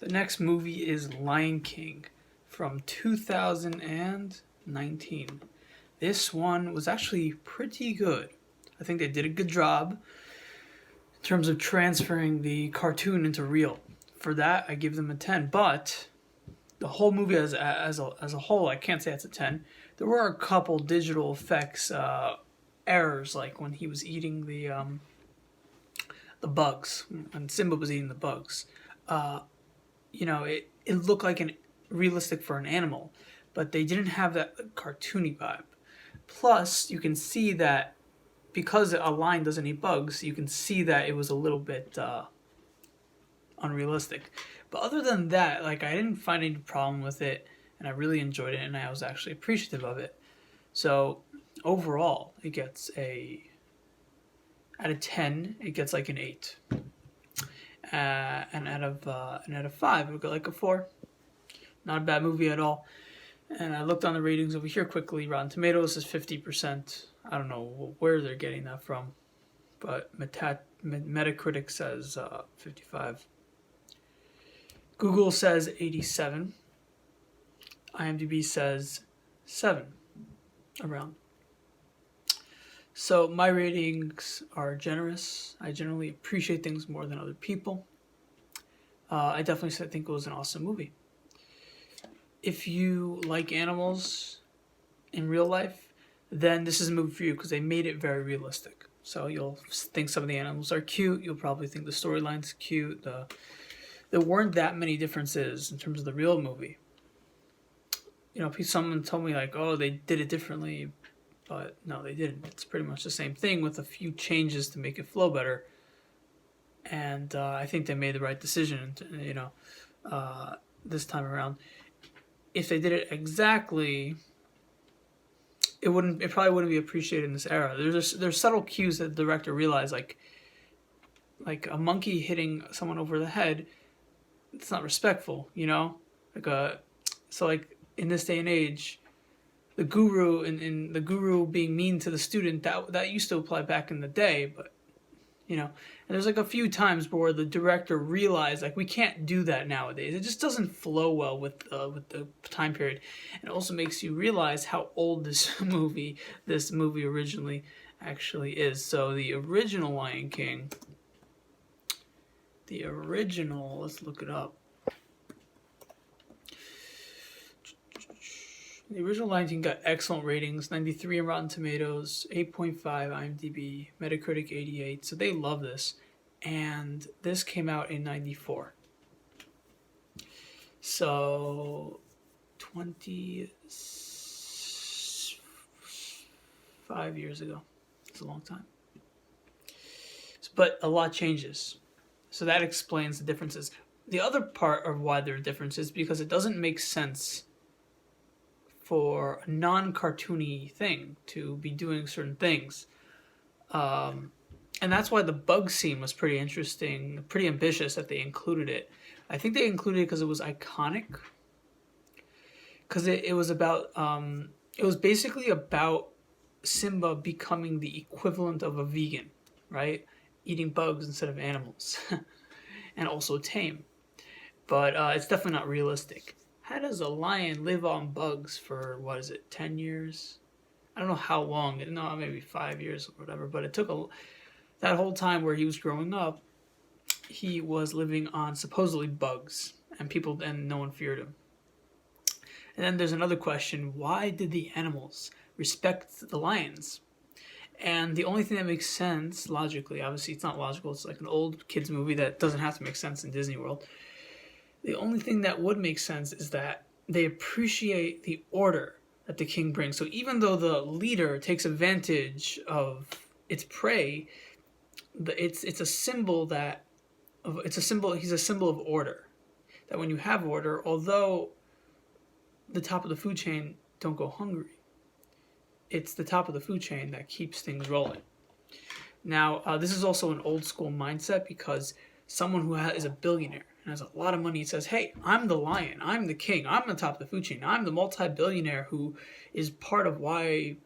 The next movie is Lion King from 2019. This one was actually pretty good. I think they did a good job in terms of transferring the cartoon into real. For that, I give them a 10. But the whole movie as a whole, I can't say it's a 10. There were a couple digital effects errors, like when he was eating the bugs, when Simba was eating the bugs. It looked like an realistic for an animal, but they didn't have that cartoony vibe. Plus, you can see that because a lion doesn't eat bugs, you can see that it was a little bit unrealistic. But other than that, like, I didn't find any problem with it, and I really enjoyed it, and I was actually appreciative of it. So overall, it gets out of 10, it gets like an 8. And out of 5, it would go like a 4. Not a bad movie at all. And I looked on the ratings over here quickly. Rotten Tomatoes is 50%. I don't know where they're getting that from, but Metacritic says 55. Google says 87. IMDb says 7 around. So my ratings are generous. I generally appreciate things more than other people. I definitely think it was an awesome movie. If you like animals in real life, then this is a movie for you because they made it very realistic. So you'll think some of the animals are cute. You'll probably think the storyline's cute. There weren't that many differences in terms of the real movie. Someone told me like, oh, they did it differently. But no, they didn't. It's pretty much the same thing with a few changes to make it flow better. And I think they made the right decision, this time around. If they did it exactly, it probably wouldn't be appreciated in this era. There's subtle cues that the director realized, like a monkey hitting someone over the head. It's not respectful, So like in this day and age, the guru and the guru being mean to the student, that used to apply back in the day, but and there's like a few times where the director realized like we can't do that nowadays. It just doesn't flow well with the time period, and it also makes you realize how old this movie originally actually is. So the original Lion King, let's look it up. The original Lion King got excellent ratings, 93 on Rotten Tomatoes, 8.5 IMDb, Metacritic 88, so they love this. And this came out in 94. So 25 years ago. It's a long time. But a lot changes. So that explains the differences. The other part of why there are differences is because it doesn't make sense for a non-cartoony thing to be doing certain things. And that's why the bug scene was pretty interesting, pretty ambitious that they included it. I think they included it because it was iconic. Because it was about, it was basically about Simba becoming the equivalent of a vegan, right? Eating bugs instead of animals. And also tame. But it's definitely not realistic. How does a lion live on bugs for, 10 years? I don't know how long. No, maybe 5 years or whatever. But it took that whole time where he was growing up, he was living on supposedly bugs. And no one feared him. And then there's another question. Why did the animals respect the lions? And the only thing that makes sense, logically, obviously it's not logical. It's like an old kid's movie that doesn't have to make sense in Disney World. The only thing that would make sense is that they appreciate the order that the king brings. So even though the leader takes advantage of its prey, it's a symbol he's a symbol of order. That when you have order, although the top of the food chain don't go hungry, it's the top of the food chain that keeps things rolling. Now, this is also an old school mindset because someone who is a billionaire and has a lot of money says, hey, I'm the lion, I'm the king, I'm the top of the food chain, I'm the multi-billionaire who is part of why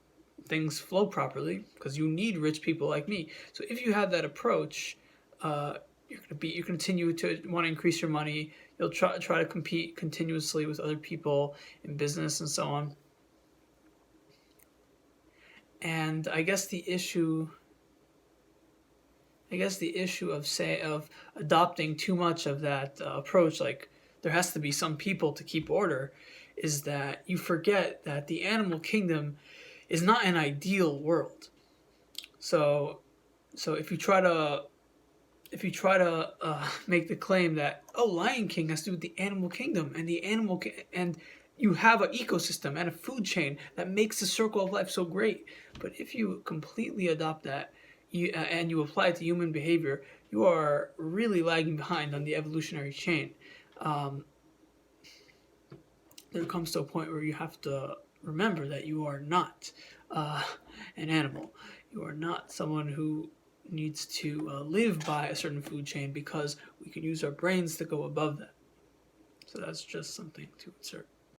things flow properly, because you need rich people like me. So if you have that approach, you're you continue to want to increase your money. You'll try to compete continuously with other people in business and so on. And I guess the issue of adopting too much of that approach, like there has to be some people to keep order, is that you forget that the animal kingdom is not an ideal world. So if you try to make the claim that Lion King has to do with the animal kingdom and you have an ecosystem and a food chain that makes the circle of life so great, but if you completely adopt that and you apply it to human behavior, you are really lagging behind on the evolutionary chain. There comes to a point where you have to remember that you are not an animal. You are not someone who needs to live by a certain food chain, because we can use our brains to go above that. So that's just something to insert.